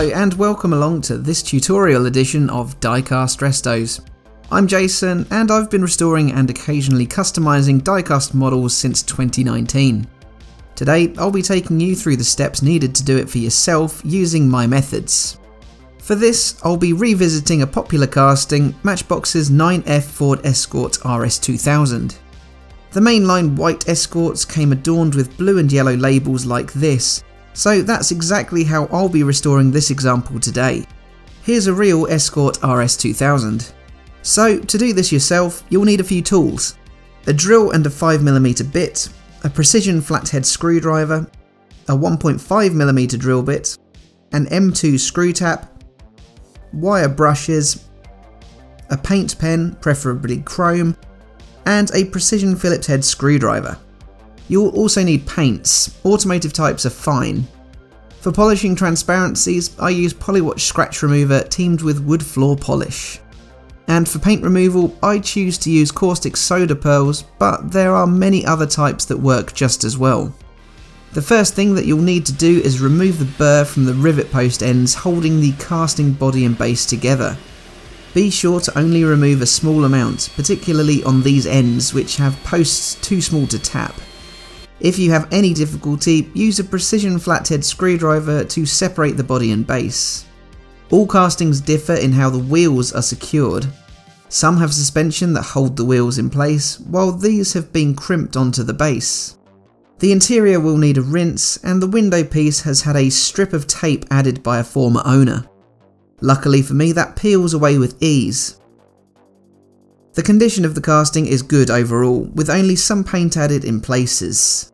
Hello and welcome along to this tutorial edition of Diecast Restos. I'm Jason and I've been restoring and occasionally customising diecast models since 2019. Today I'll be taking you through the steps needed to do it for yourself using my methods. For this I'll be revisiting a popular casting, Matchbox's 9F Ford Escort RS2000. The mainline white Escorts came adorned with blue and yellow labels like this, so that's exactly how I'll be restoring this example today. Here's a real Escort RS2000. So to do this yourself, you'll need a few tools. A drill and a 5mm bit, a precision flathead screwdriver, a 1.5mm drill bit, an M2 screw tap, wire brushes, a paint pen, preferably chrome, and a precision Phillips head screwdriver. You'll also need paints. Automotive types are fine. For polishing transparencies, I use Polywatch scratch remover teamed with wood floor polish. And for paint removal, I choose to use caustic soda pearls, but there are many other types that work just as well. The first thing that you'll need to do is remove the burr from the rivet post ends holding the casting body and base together. Be sure to only remove a small amount, particularly on these ends which have posts too small to tap. If you have any difficulty, use a precision flathead screwdriver to separate the body and base. All castings differ in how the wheels are secured. Some have suspension that hold the wheels in place, while these have been crimped onto the base. The interior will need a rinse, and the window piece has had a strip of tape added by a former owner. Luckily for me, that peels away with ease. The condition of the casting is good overall, with only some paint added in places.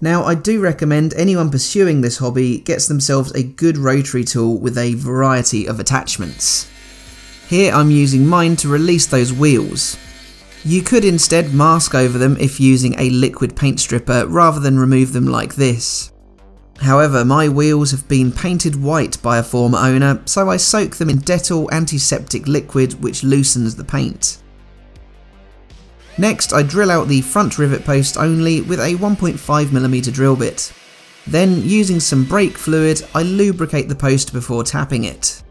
Now I do recommend anyone pursuing this hobby gets themselves a good rotary tool with a variety of attachments. Here I'm using mine to release those wheels. You could instead mask over them if using a liquid paint stripper rather than remove them like this. However, my wheels have been painted white by a former owner, so I soak them in Dettol antiseptic liquid which loosens the paint. Next, I drill out the front rivet post only with a 1.5mm drill bit. Then, using some brake fluid, I lubricate the post before tapping it.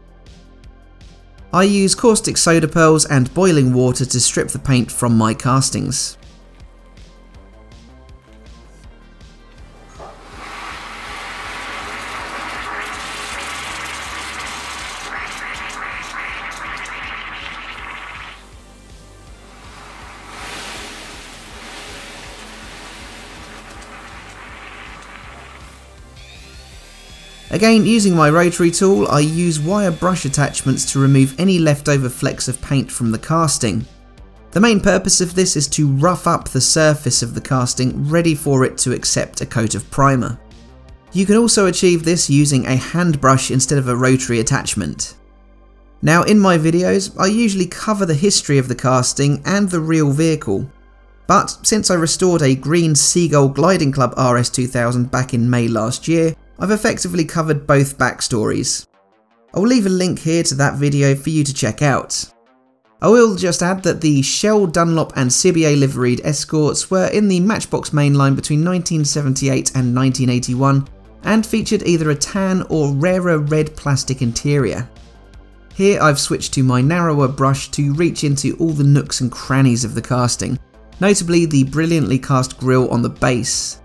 I use caustic soda pearls and boiling water to strip the paint from my castings. Again, using my rotary tool, I use wire brush attachments to remove any leftover flecks of paint from the casting. The main purpose of this is to rough up the surface of the casting, ready for it to accept a coat of primer. You can also achieve this using a hand brush instead of a rotary attachment. Now in my videos, I usually cover the history of the casting and the real vehicle. But since I restored a green Seagull Gliding Club RS2000 back in May last year, I've effectively covered both backstories. I'll leave a link here to that video for you to check out. I will just add that the Shell, Dunlop and CBA liveried Escorts were in the Matchbox mainline between 1978 and 1981 and featured either a tan or rarer red plastic interior. Here I've switched to my narrower brush to reach into all the nooks and crannies of the casting, notably the brilliantly cast grille on the base.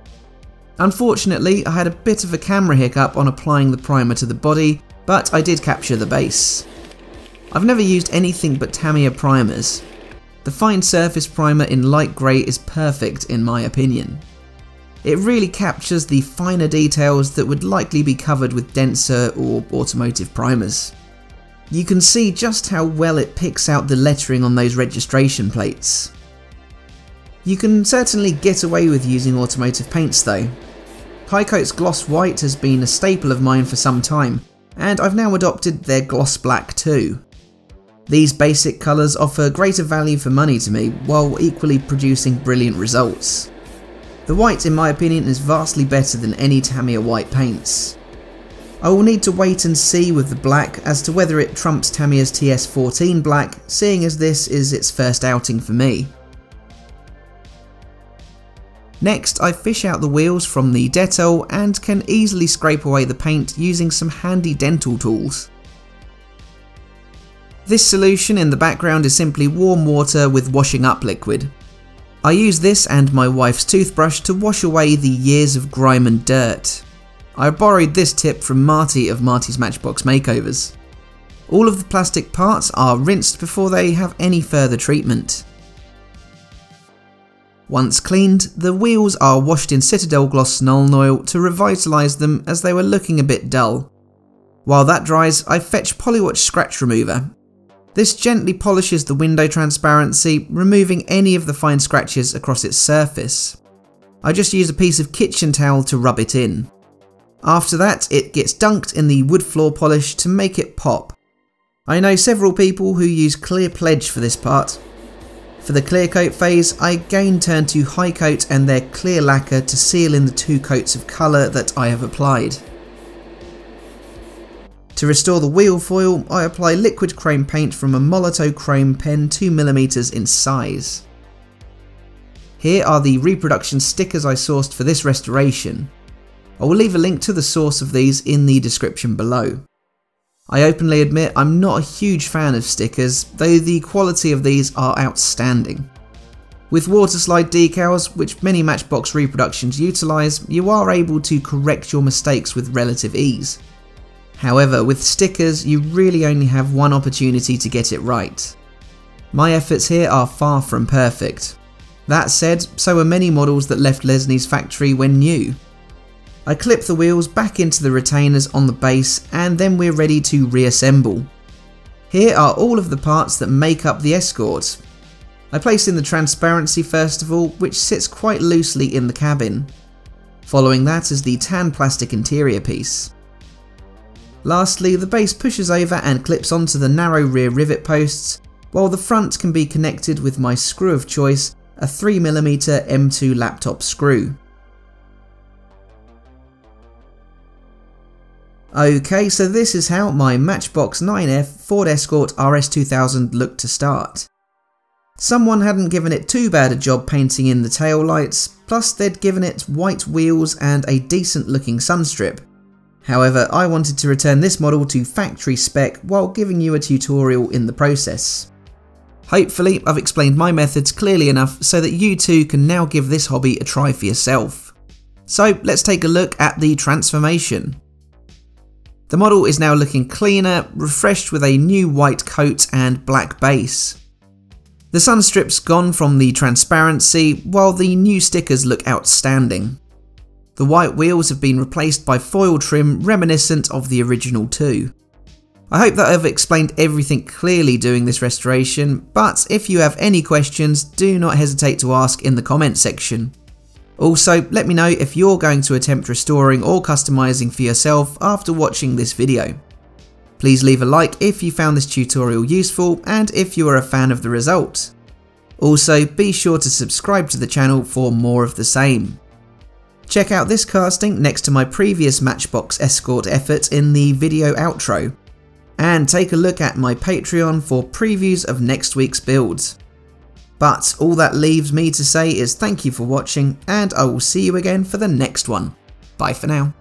Unfortunately, I had a bit of a camera hiccup on applying the primer to the body, but I did capture the base. I've never used anything but Tamiya primers. The fine surface primer in light grey is perfect in my opinion. It really captures the finer details that would likely be covered with denser or automotive primers. You can see just how well it picks out the lettering on those registration plates. You can certainly get away with using automotive paints though. Highcoat's Gloss White has been a staple of mine for some time, and I've now adopted their Gloss Black too. These basic colours offer greater value for money to me, while equally producing brilliant results. The white in my opinion is vastly better than any Tamiya white paints. I will need to wait and see with the black as to whether it trumps Tamiya's TS14 black, seeing as this is its first outing for me. Next, I fish out the wheels from the Dettol and can easily scrape away the paint using some handy dental tools. This solution in the background is simply warm water with washing up liquid. I use this and my wife's toothbrush to wash away the years of grime and dirt. I borrowed this tip from Marty of Marty's Matchbox Makeovers. All of the plastic parts are rinsed before they have any further treatment. Once cleaned, the wheels are washed in Citadel Gloss Nuln Oil to revitalise them as they were looking a bit dull. While that dries, I fetch Polywatch Scratch Remover. This gently polishes the window transparency, removing any of the fine scratches across its surface. I just use a piece of kitchen towel to rub it in. After that, it gets dunked in the wood floor polish to make it pop. I know several people who use Clear Pledge for this part. For the clear coat phase, I again turn to High Coat and their clear lacquer to seal in the 2 coats of colour that I have applied. To restore the wheel foil, I apply liquid chrome paint from a Molotow chrome pen 2mm in size. Here are the reproduction stickers I sourced for this restoration. I will leave a link to the source of these in the description below. I openly admit I'm not a huge fan of stickers, though the quality of these are outstanding. With waterslide decals, which many Matchbox reproductions utilise, you are able to correct your mistakes with relative ease. However, with stickers, you really only have one opportunity to get it right. My efforts here are far from perfect. That said, so are many models that left Lesney's factory when new. I clip the wheels back into the retainers on the base and then we're ready to reassemble. Here are all of the parts that make up the Escort. I place in the transparency first of all, which sits quite loosely in the cabin. Following that is the tan plastic interior piece. Lastly, the base pushes over and clips onto the narrow rear rivet posts, while the front can be connected with my screw of choice, a 3mm M2 laptop screw. Okay, so this is how my Matchbox 9F Ford Escort RS2000 looked to start. Someone hadn't given it too bad a job painting in the taillights, plus they'd given it white wheels and a decent looking sunstrip. However, I wanted to return this model to factory spec while giving you a tutorial in the process. Hopefully, I've explained my methods clearly enough so that you too can now give this hobby a try for yourself. So let's take a look at the transformation. The model is now looking cleaner, refreshed with a new white coat and black base. The sunstrip's gone from the transparency, while the new stickers look outstanding. The white wheels have been replaced by foil trim reminiscent of the original too. I hope that I've explained everything clearly doing this restoration, but if you have any questions, do not hesitate to ask in the comment section. Also, let me know if you're going to attempt restoring or customizing for yourself after watching this video. Please leave a like if you found this tutorial useful and if you are a fan of the result. Also, be sure to subscribe to the channel for more of the same. Check out this casting next to my previous Matchbox Escort effort in the video outro. And take a look at my Patreon for previews of next week's builds. But all that leaves me to say is thank you for watching, and I will see you again for the next one. Bye for now.